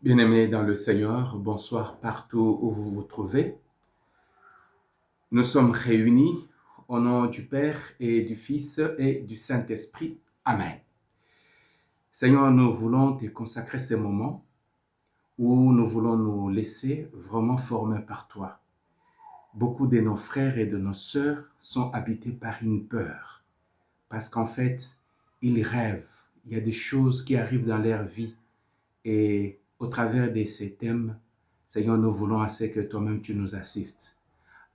Bien-aimés dans le Seigneur, bonsoir partout où vous vous trouvez. Nous sommes réunis au nom du Père et du Fils et du Saint-Esprit. Amen. Seigneur, nous voulons te consacrer ces moments où nous voulons nous laisser vraiment former par toi. Beaucoup de nos frères et de nos sœurs sont habités par une peur parce qu'en fait, ils rêvent. Il y a des choses qui arrivent dans leur vie et au travers de ces thèmes, Seigneur, nous voulons assez que toi-même tu nous assistes.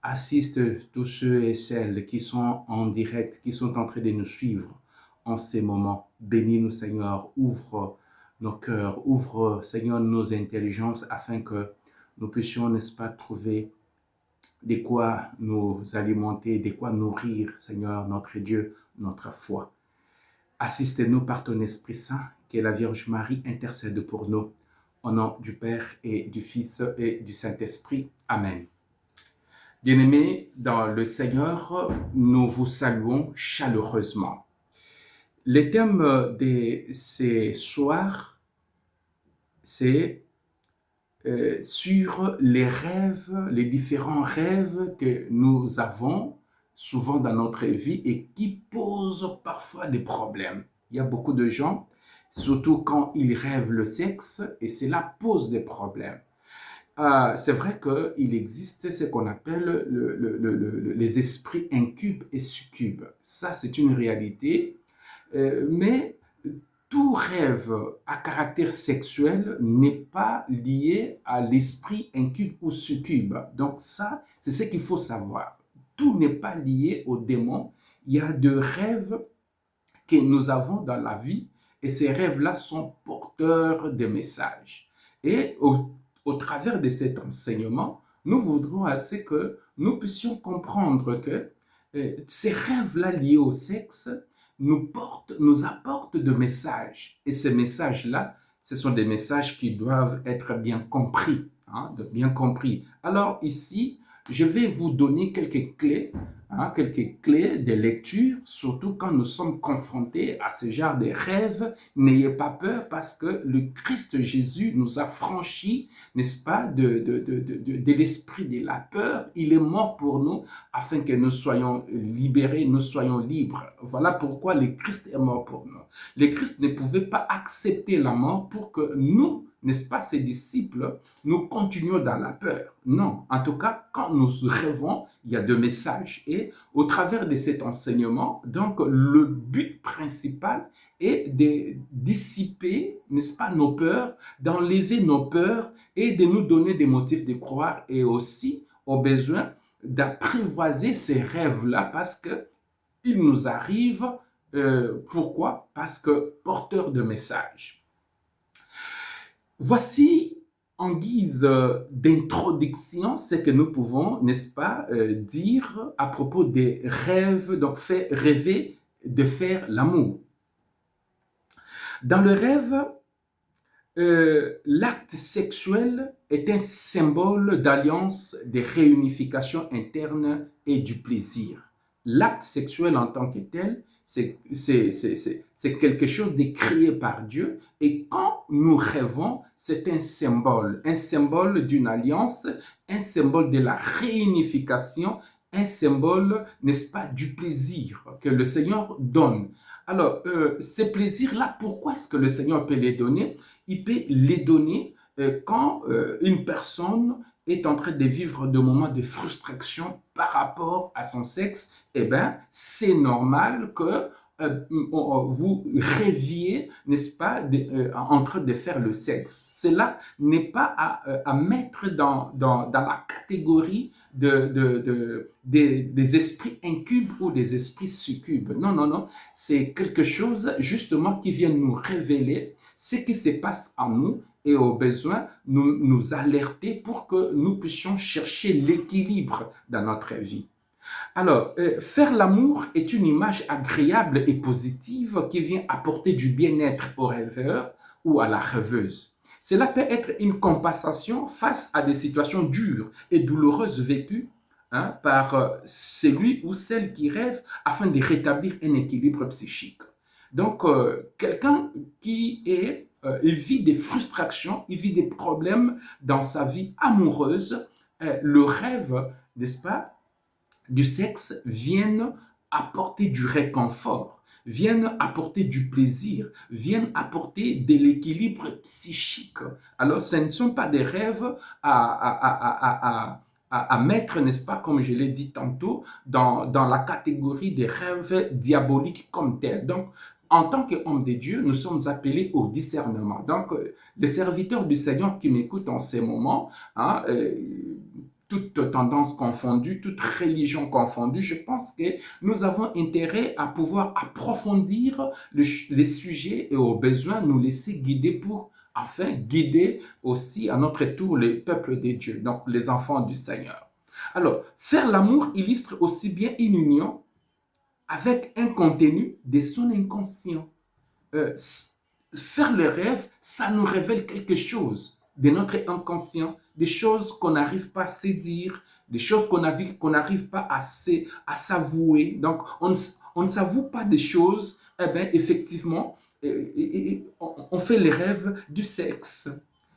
Assiste tous ceux et celles qui sont en direct, qui sont en train de nous suivre en ces moments. Bénis-nous, Seigneur. Ouvre nos cœurs, ouvre, Seigneur, nos intelligences afin que nous puissions, n'est-ce pas, trouver de quoi nous alimenter, de quoi nourrir, Seigneur, notre Dieu, notre foi. Assiste-nous par ton Esprit Saint, que la Vierge Marie intercède pour nous. Au nom du Père et du Fils et du Saint-Esprit. Amen. Bien-aimés dans le Seigneur, nous vous saluons chaleureusement. Le thème de ces soirs, c'est sur les rêves, les différents rêves que nous avons souvent dans notre vie et qui posent parfois des problèmes. Il y a beaucoup de gens, surtout quand ils rêvent le sexe, et cela pose des problèmes. C'est vrai qu'il existe ce qu'on appelle les esprits incubes et succubes. Ça, c'est une réalité. Mais tout rêve à caractère sexuel n'est pas lié à l'esprit incube ou succube. Donc ça, c'est ce qu'il faut savoir. Tout n'est pas lié au démon. Il y a des rêves que nous avons dans la vie et ces rêves-là sont porteurs de messages. Et au travers de cet enseignement, nous voudrons assez que nous puissions comprendre que ces rêves-là liés au sexe nous apportent de messages. Et ces messages-là, ce sont des messages qui doivent être bien compris. Bien compris. Alors ici, je vais vous donner quelques clés de lecture, surtout quand nous sommes confrontés à ce genre de rêves. N'ayez pas peur parce que le Christ Jésus nous a franchis, n'est-ce pas, de l'esprit de la peur. Il est mort pour nous afin que nous soyons libérés, nous soyons libres. Voilà pourquoi le Christ est mort pour nous. Le Christ ne pouvait pas accepter la mort pour que nous, n'est-ce pas, ses disciples, nous continuons dans la peur. Non, en tout cas, quand nous rêvons, il y a deux messages. Et au travers de cet enseignement, donc le but principal est de dissiper, n'est-ce pas, nos peurs, d'enlever nos peurs et de nous donner des motifs de croire et aussi, au besoin, d'apprivoiser ces rêves-là parce qu'ils nous arrivent. Pourquoi? Parce que porteurs de messages. Voici en guise d'introduction ce que nous pouvons, n'est-ce pas, dire à propos des rêves, donc faire rêver de faire l'amour. Dans le rêve, l'acte sexuel est un symbole d'alliance, de réunification interne et du plaisir. L'acte sexuel en tant que tel, c'est quelque chose de créé par Dieu. Et quand nous rêvons, c'est un symbole d'une alliance, un symbole de la réunification, un symbole, n'est-ce pas, du plaisir que le Seigneur donne. Alors, ces plaisirs-là, pourquoi est-ce que le Seigneur peut les donner? Il peut les donner quand une personne est en train de vivre des moments de frustration par rapport à son sexe. Eh bien, c'est normal que vous rêviez, n'est-ce pas, en train de faire le sexe. Cela n'est pas à mettre dans la catégorie des esprits incubes ou des esprits succubes. Non, non, non. C'est quelque chose justement qui vient nous révéler ce qui se passe en nous et au besoin nous alerter pour que nous puissions chercher l'équilibre dans notre vie. Alors, faire l'amour est une image agréable et positive qui vient apporter du bien-être au rêveur ou à la rêveuse. Cela peut être une compensation face à des situations dures et douloureuses vécues par celui ou celle qui rêve afin de rétablir un équilibre psychique. Donc, quelqu'un qui est il vit des frustrations, il vit des problèmes dans sa vie amoureuse, le rêve, n'est-ce pas, du sexe viennent apporter du réconfort, viennent apporter du plaisir, viennent apporter de l'équilibre psychique. Alors, ce ne sont pas des rêves à mettre, n'est-ce pas, comme je l'ai dit tantôt, dans la catégorie des rêves diaboliques comme tels. Donc, en tant qu'homme de Dieu, nous sommes appelés au discernement. Donc, les serviteurs du Seigneur qui m'écoutent en ces moments, hein, toute tendance confondue, toute religion confondue, je pense que nous avons intérêt à pouvoir approfondir les sujets et au besoin nous laisser guider pour enfin guider aussi à notre tour les peuples de Dieu, donc les enfants du Seigneur. Alors, faire l'amour illustre aussi bien une union avec un contenu de son inconscient. Euh, Faire le rêve, ça nous révèle quelque chose de notre inconscient, des choses qu'on n'arrive pas à se dire, des choses qu'on n'arrive pas à s'avouer. Donc, on ne s'avoue pas des choses, eh bien, effectivement, on fait les rêves du sexe.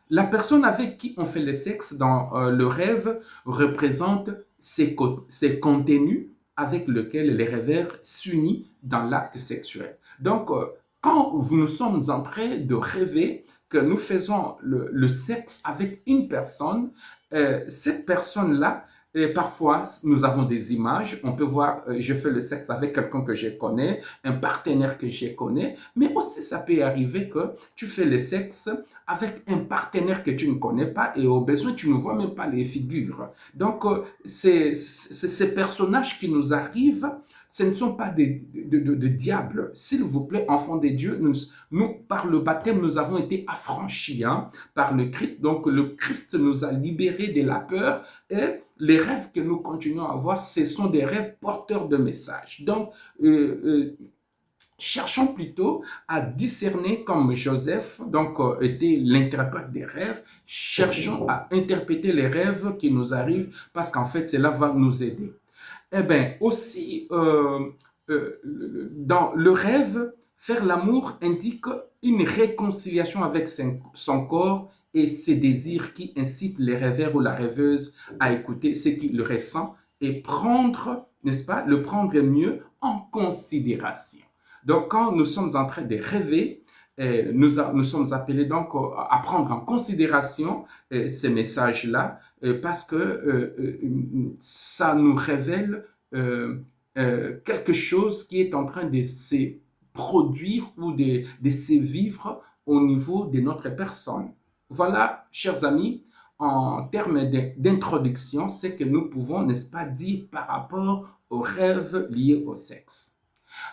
La personne avec qui on fait le sexe dans le rêve représente ses contenus avec lesquels les rêveurs s'unissent dans l'acte sexuel. Donc, quand nous sommes en train de rêver que nous faisons le sexe avec une personne, cette personne-là, parfois, nous avons des images. On peut voir, je fais le sexe avec quelqu'un que je connais, un partenaire que je connais, mais aussi ça peut arriver que tu fais le sexe avec un partenaire que tu ne connais pas et au besoin, tu ne vois même pas les figures. Donc, ces personnages qui nous arrivent, ce ne sont pas des diables. S'il vous plaît, enfants de Dieu, nous, par le baptême, nous avons été affranchis par le Christ. Donc, le Christ nous a libérés de la peur et les rêves que nous continuons à avoir, ce sont des rêves porteurs de messages. Donc, cherchons plutôt à discerner comme Joseph, donc était l'interprète des rêves, cherchons à interpréter les rêves qui nous arrivent parce qu'en fait, cela va nous aider. Eh bien, aussi, dans le rêve, faire l'amour indique une réconciliation avec son corps et ses désirs qui incitent les rêveurs ou la rêveuse à écouter ce qu'il ressent et prendre, n'est-ce pas, le prendre mieux en considération. Donc, quand nous sommes en train de rêver, nous sommes appelés donc à prendre en considération ces messages-là parce que ça nous révèle quelque chose qui est en train de se produire ou de se vivre au niveau de notre personne. Voilà, chers amis, en termes d'introduction, ce que nous pouvons, n'est-ce pas, dire par rapport aux rêves liés au sexe.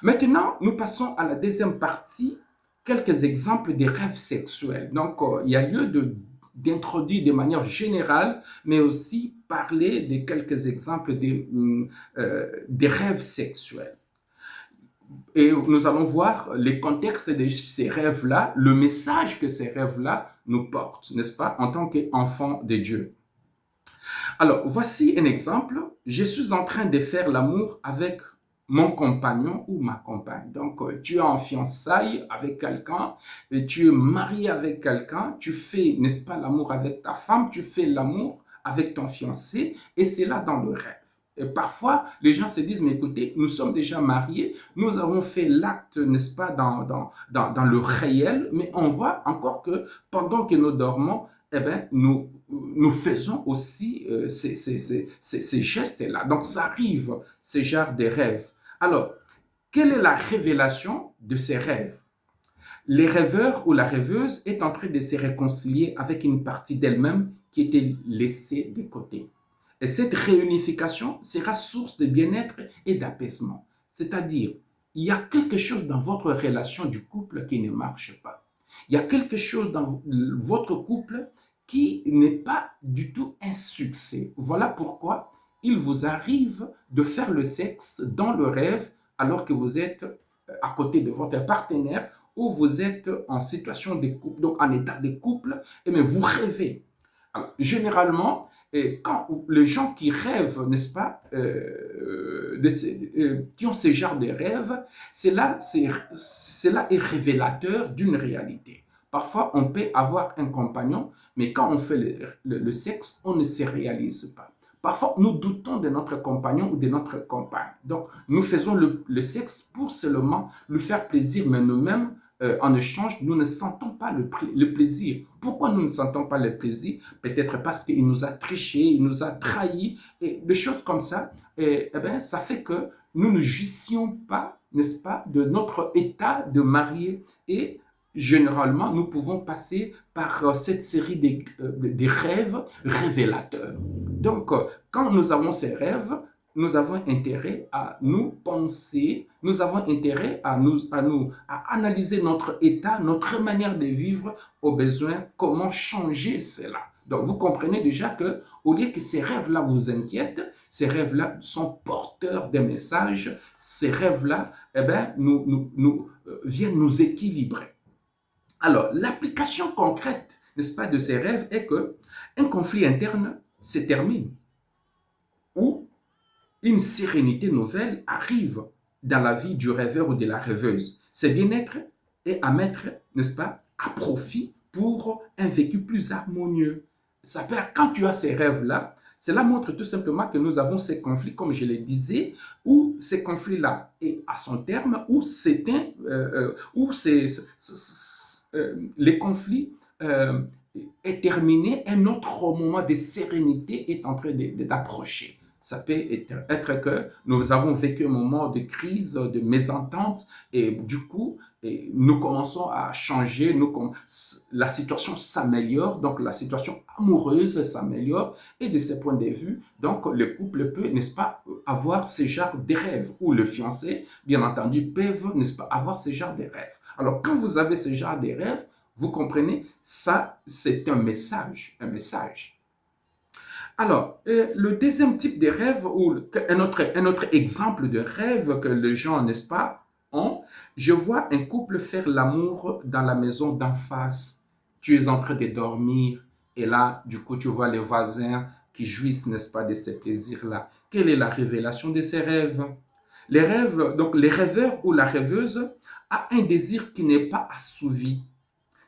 Maintenant, nous passons à la deuxième partie, quelques exemples des rêves sexuels. Donc, il y a lieu d'introduire de manière générale, mais aussi parler de quelques exemples des rêves sexuels. Et nous allons voir les contextes de ces rêves-là, le message que ces rêves-là nous portent, n'est-ce pas, en tant qu'enfants de Dieu. Alors, voici un exemple. Je suis en train de faire l'amour avec mon compagnon ou ma compagne. Donc, tu es en fiançailles avec quelqu'un, tu es marié avec quelqu'un, tu fais, n'est-ce pas, l'amour avec ta femme, tu fais l'amour avec ton fiancé, et c'est là dans le rêve. Et parfois, les gens se disent, mais écoutez, nous sommes déjà mariés, nous avons fait l'acte, n'est-ce pas, dans le réel, mais on voit encore que pendant que nous dormons, eh bien, nous faisons aussi ces gestes-là. Donc, ça arrive, ce genre de rêves. Alors, quelle est la révélation de ces rêves? Les rêveurs ou la rêveuse est en train de se réconcilier avec une partie d'elle-même qui était laissée de côté. Et cette réunification sera source de bien-être et d'apaisement. C'est-à-dire, il y a quelque chose dans votre relation du couple qui ne marche pas. Il y a quelque chose dans votre couple qui n'est pas du tout un succès. Voilà pourquoi il vous arrive de faire le sexe dans le rêve alors que vous êtes à côté de votre partenaire ou vous êtes en situation de couple, donc en état de couple, et mais vous rêvez. Alors, généralement, quand les gens qui rêvent, n'est-ce pas, qui ont ce genre de rêves, cela est révélateur d'une réalité. Parfois, on peut avoir un compagnon, mais quand on fait le sexe, on ne se réalise pas. Parfois, nous doutons de notre compagnon ou de notre compagne. Donc, nous faisons le sexe pour seulement lui faire plaisir, mais nous-mêmes, en échange, nous ne sentons pas le plaisir. Pourquoi nous ne sentons pas le plaisir? Peut-être parce qu'il nous a triché, il nous a trahis, et des choses comme ça. Et, eh bien, ça fait que nous ne jouissions pas, n'est-ce pas, de notre état de marié. Et généralement, nous pouvons passer par cette série de rêves révélateurs. Donc, quand nous avons ces rêves, nous avons intérêt à nous penser, nous avons intérêt à analyser notre état, notre manière de vivre, au besoin, comment changer cela. Donc, vous comprenez déjà que, au lieu que ces rêves-là vous inquiètent, ces rêves-là sont porteurs d'un message, ces rêves-là, eh bien, viennent nous équilibrer. Alors, l'application concrète, n'est-ce pas, de ces rêves est que un conflit interne se termine ou une sérénité nouvelle arrive dans la vie du rêveur ou de la rêveuse. C'est bien-être est à mettre, n'est-ce pas, à profit pour un vécu plus harmonieux. Ça peut, quand tu as ces rêves-là, cela montre tout simplement que nous avons ces conflits, comme je le disais, où ces conflits-là est à son terme, où les conflits est terminé, un autre moment de sérénité est en train d'approcher. Ça peut être que nous avons vécu un moment de crise, de mésentente, et du coup, nous commençons à changer, la situation s'améliore, donc la situation amoureuse s'améliore, et de ce point de vue, donc le couple peut, n'est-ce pas, avoir ce genre de rêves, ou le fiancé, bien entendu, peuvent, n'est-ce pas, avoir ce genre de rêves. Alors, quand vous avez ce genre de rêves, vous comprenez, ça, c'est un message, un message. Alors, le deuxième type de rêve, ou un autre exemple de rêve que les gens, n'est-ce pas, ont, je vois un couple faire l'amour dans la maison d'en face. Tu es en train de dormir et là, du coup, tu vois les voisins qui jouissent, n'est-ce pas, de ces plaisirs-là. Quelle est la révélation de ces rêves? Les rêves, donc les rêveurs ou la rêveuse a un désir qui n'est pas assouvi.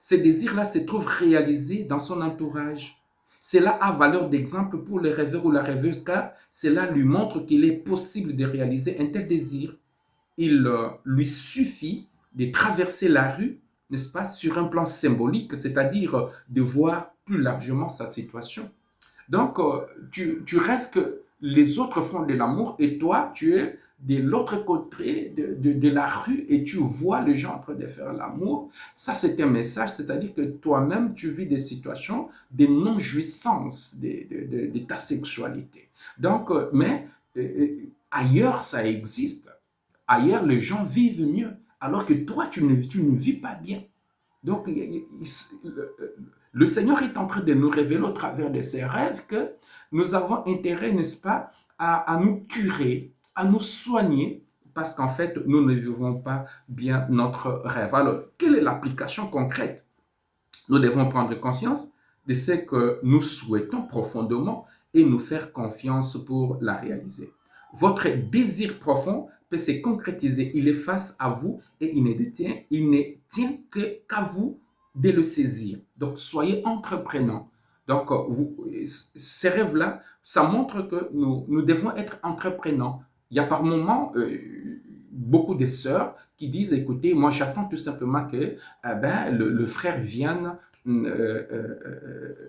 Ce désir-là se trouve réalisé dans son entourage. Cela a valeur d'exemple pour le rêveur ou la rêveuse car cela lui montre qu'il est possible de réaliser un tel désir. Il lui suffit de traverser la rue, n'est-ce pas, sur un plan symbolique, c'est-à-dire de voir plus largement sa situation. Donc, tu rêves que les autres font de l'amour et toi, tu es de l'autre côté de la rue et tu vois les gens en train de faire l'amour. Ça, c'est un message, c'est-à-dire que toi-même, tu vis des situations de non-jouissance de ta sexualité. Donc, mais ailleurs, ça existe. Ailleurs, les gens vivent mieux, alors que toi, tu ne vis pas bien. Donc, le Seigneur est en train de nous révéler au travers de ses rêves que nous avons intérêt, n'est-ce pas, à nous curer, à nous soigner, parce qu'en fait, nous ne vivons pas bien notre rêve. Alors, quelle est l'application concrète? Nous devons prendre conscience de ce que nous souhaitons profondément et nous faire confiance pour la réaliser. Votre désir profond peut se concrétiser. Il est face à vous et il ne tient qu'à vous de le saisir. Donc, soyez entreprenants. Donc, ces rêves-là, ça montre que nous devons être entreprenants. Il y a par moments beaucoup de sœurs qui disent, écoutez, moi j'attends tout simplement que le frère vienne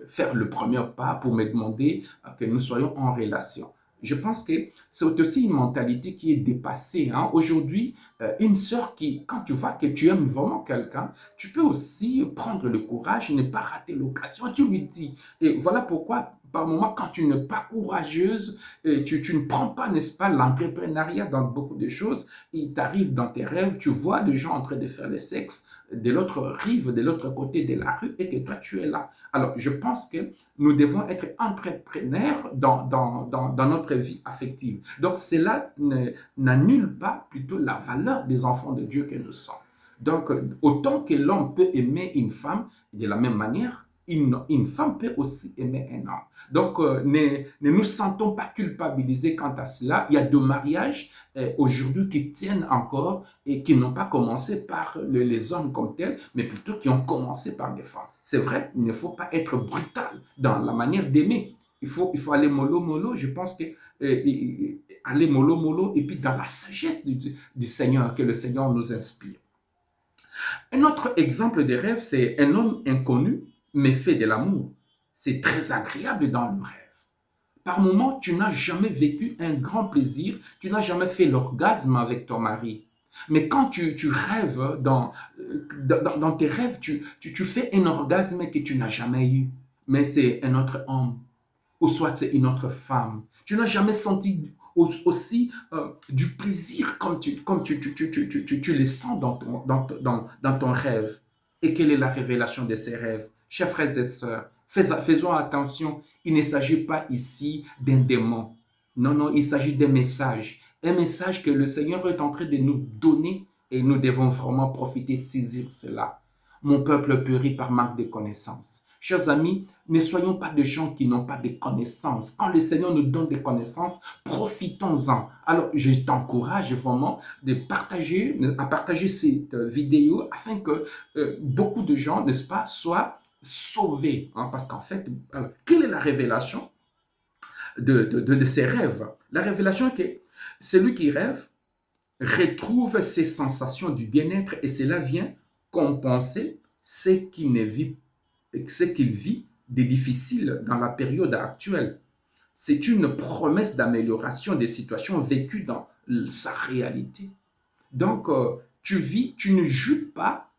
faire le premier pas pour me demander que nous soyons en relation. Je pense que c'est aussi une mentalité qui est dépassée. Hein. Aujourd'hui, une sœur qui, quand tu vois que tu aimes vraiment quelqu'un, tu peux aussi prendre le courage, ne pas rater l'occasion. Tu lui dis. Et voilà pourquoi, par moment, quand tu n'es pas courageuse, tu ne prends pas, n'est-ce pas, l'entrepreneuriat dans beaucoup de choses. Il t'arrive dans tes rêves, tu vois des gens en train de faire le sexe de l'autre rive, de l'autre côté de la rue, et que toi, tu es là. Alors, je pense que nous devons être entrepreneurs dans notre vie affective. Donc, cela n'annule pas plutôt la valeur des enfants de Dieu que nous sommes. Donc, autant que l'homme peut aimer une femme, de la même manière, une femme peut aussi aimer un homme. Donc, ne nous sentons pas culpabilisés quant à cela. Il y a deux mariages aujourd'hui qui tiennent encore et qui n'ont pas commencé par les hommes comme tels, mais plutôt qui ont commencé par des femmes. C'est vrai, il ne faut pas être brutal dans la manière d'aimer. Il faut aller mollo mollo. Je pense que aller mollo mollo et puis dans la sagesse du Seigneur, que le Seigneur nous inspire. Un autre exemple de rêve, c'est un homme inconnu mais fait de l'amour. C'est très agréable dans le rêve. Par moment, tu n'as jamais vécu un grand plaisir, tu n'as jamais fait l'orgasme avec ton mari. Mais quand tu rêves, dans tes rêves, tu fais un orgasme que tu n'as jamais eu. Mais c'est un autre homme, ou soit c'est une autre femme. Tu n'as jamais senti aussi du plaisir comme tu le sens dans ton rêve. Et quelle est la révélation de ces rêves? Chers frères et sœurs, faisons attention, il ne s'agit pas ici d'un démon. Non, non, il s'agit d'un message. Un message que le Seigneur est en train de nous donner et nous devons vraiment profiter, saisir cela. Mon peuple périt par manque de connaissances. Chers amis, ne soyons pas des gens qui n'ont pas de connaissances. Quand le Seigneur nous donne des connaissances, profitons-en. Alors, je t'encourage vraiment à partager cette vidéo afin que beaucoup de gens, n'est-ce pas, soient sauvés. Hein, parce qu'en fait, alors, quelle est la révélation de ces rêves? La révélation est que celui qui rêve retrouve ses sensations du bien-être et cela vient compenser ce qu'il vit de difficile dans la période actuelle. C'est une promesse d'amélioration des situations vécues dans sa réalité. Donc, tu ne joues pas,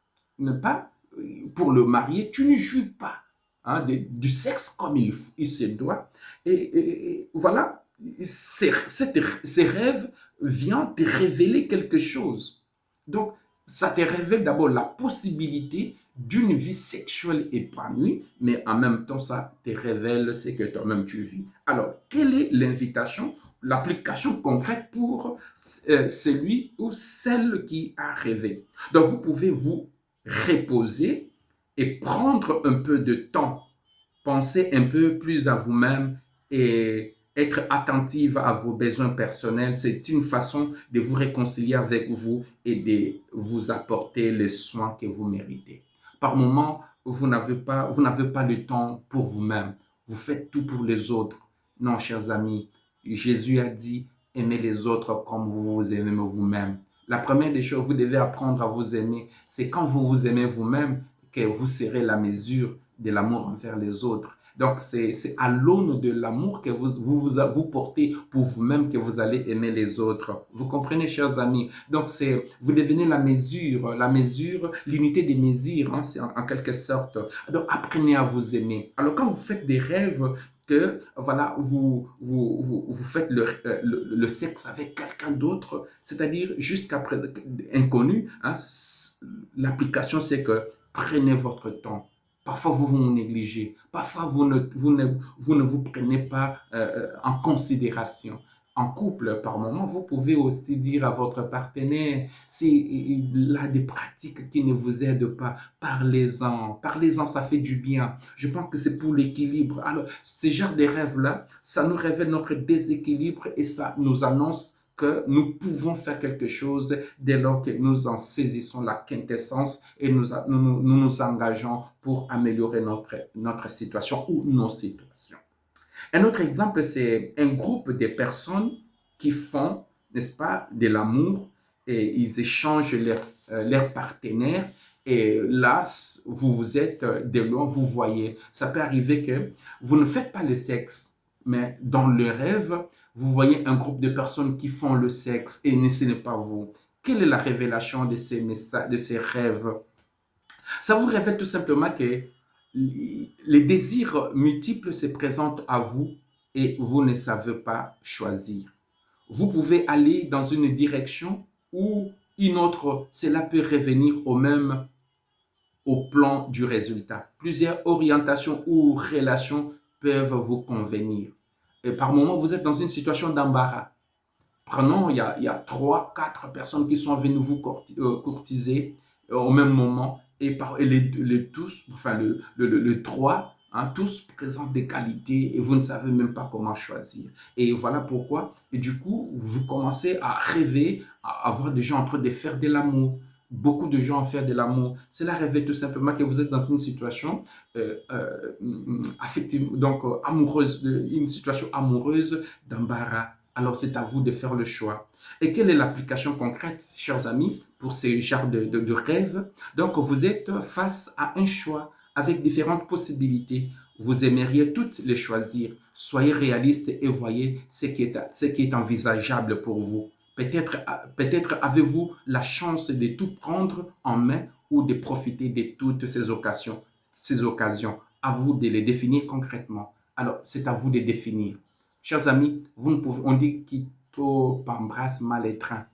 pour le marié, tu ne joues pas hein, du sexe comme il se doit. Et voilà, ces rêves viennent te révéler quelque chose. Donc, ça te révèle d'abord la possibilité d'une vie sexuelle épanouie, mais en même temps, ça te révèle ce que toi-même tu vis. Alors, quelle est l'invitation, l'application concrète pour celui ou celle qui a rêvé? Donc, vous pouvez vous reposer et prendre un peu de temps, penser un peu plus à vous-même et être attentive à vos besoins personnels. C'est une façon de vous réconcilier avec vous et de vous apporter les soins que vous méritez. Par moments, vous n'avez pas le temps pour vous-même. Vous faites tout pour les autres. Non, chers amis, Jésus a dit, aimez les autres comme vous vous aimez vous-même. La première des choses, vous devez apprendre à vous aimer. C'est quand vous vous aimez vous-même que vous serez la mesure de l'amour envers les autres. Donc, c'est à l'aune de l'amour que vous portez pour vous-même que vous allez aimer les autres. Vous comprenez, chers amis? Donc, vous devenez la mesure, l'unité des mesures, hein, c'est en quelque sorte. Donc, apprenez à vous aimer. Alors, quand vous faites des rêves, que voilà, vous faites le sexe avec quelqu'un d'autre, c'est-à-dire jusqu'après inconnu, hein, l'application c'est que prenez votre temps. Parfois, vous vous négligez. Parfois, vous ne vous prenez pas en considération. En couple, par moment, vous pouvez aussi dire à votre partenaire, s'il a des pratiques qui ne vous aident pas, parlez-en. Parlez-en, ça fait du bien. Je pense que c'est pour l'équilibre. Alors, ce genre de rêves-là, ça nous révèle notre déséquilibre et ça nous annonce que nous pouvons faire quelque chose dès lors que nous en saisissons la quintessence et nous engageons pour améliorer notre situation ou nos situations. Un autre exemple, c'est un groupe de personnes qui font, n'est-ce pas, de l'amour et ils échangent leurs partenaires et là, vous êtes de loin, vous voyez. Ça peut arriver que vous ne faites pas le sexe, mais dans le rêve, vous voyez un groupe de personnes qui font le sexe et ce n'est pas vous. Quelle est la révélation de ces rêves? Ça vous révèle tout simplement que les désirs multiples se présentent à vous et vous ne savez pas choisir. Vous pouvez aller dans une direction ou une autre. Cela peut revenir au plan du résultat. Plusieurs orientations ou relations peuvent vous convenir. Et par moment, vous êtes dans une situation d'embarras. Prenons, il y a 3, 4 personnes qui sont venues vous courtiser au même moment et les tous, enfin le 3, hein, tous présentent des qualités et vous ne savez même pas comment choisir. Et voilà pourquoi, et du coup, vous commencez à rêver, à voir des gens en train de faire de l'amour. Beaucoup de gens faire de l'amour. Cela révèle tout simplement que vous êtes dans une situation affective, donc amoureuse, une situation amoureuse d'embarras. Alors c'est à vous de faire le choix. Et quelle est l'application concrète, chers amis, pour ces genres de rêves? Donc vous êtes face à un choix avec différentes possibilités. Vous aimeriez toutes les choisir. Soyez réaliste et voyez ce qui est envisageable pour vous. Peut-être avez-vous la chance de tout prendre en main ou de profiter de toutes ces occasions. Ces occasions. À vous de les définir concrètement. Alors, c'est à vous de définir. Chers amis, vous ne pouvez, on dit qu'il embrasse mal les trains.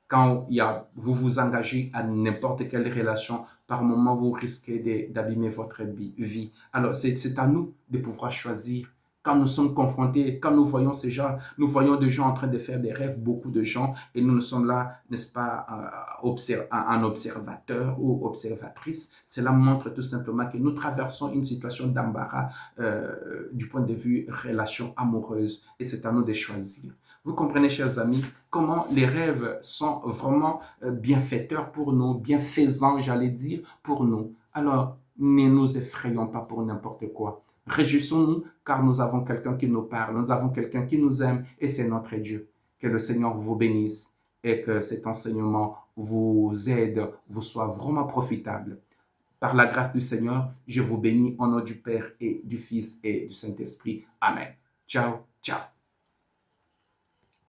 Quand vous vous engagez à n'importe quelle relation, par moment, vous risquez d'abîmer votre vie. Alors, c'est à nous de pouvoir choisir. Quand nous sommes confrontés, quand nous voyons ces gens, nous voyons des gens en train de faire des rêves, beaucoup de gens, et nous sommes là, n'est-ce pas, un observateur ou observatrice. Cela montre tout simplement que nous traversons une situation d'embarras du point de vue relation amoureuse, et c'est à nous de choisir. Vous comprenez, chers amis, comment les rêves sont vraiment bienfaiteurs pour nous, bienfaisants, j'allais dire, pour nous. Alors, ne nous effrayons pas pour n'importe quoi. Réjouissons-nous car nous avons quelqu'un qui nous parle, nous avons quelqu'un qui nous aime et c'est notre Dieu. Que le Seigneur vous bénisse et que cet enseignement vous aide, vous soit vraiment profitable. Par la grâce du Seigneur, je vous bénis au nom du Père et du Fils et du Saint-Esprit. Amen. Ciao, ciao.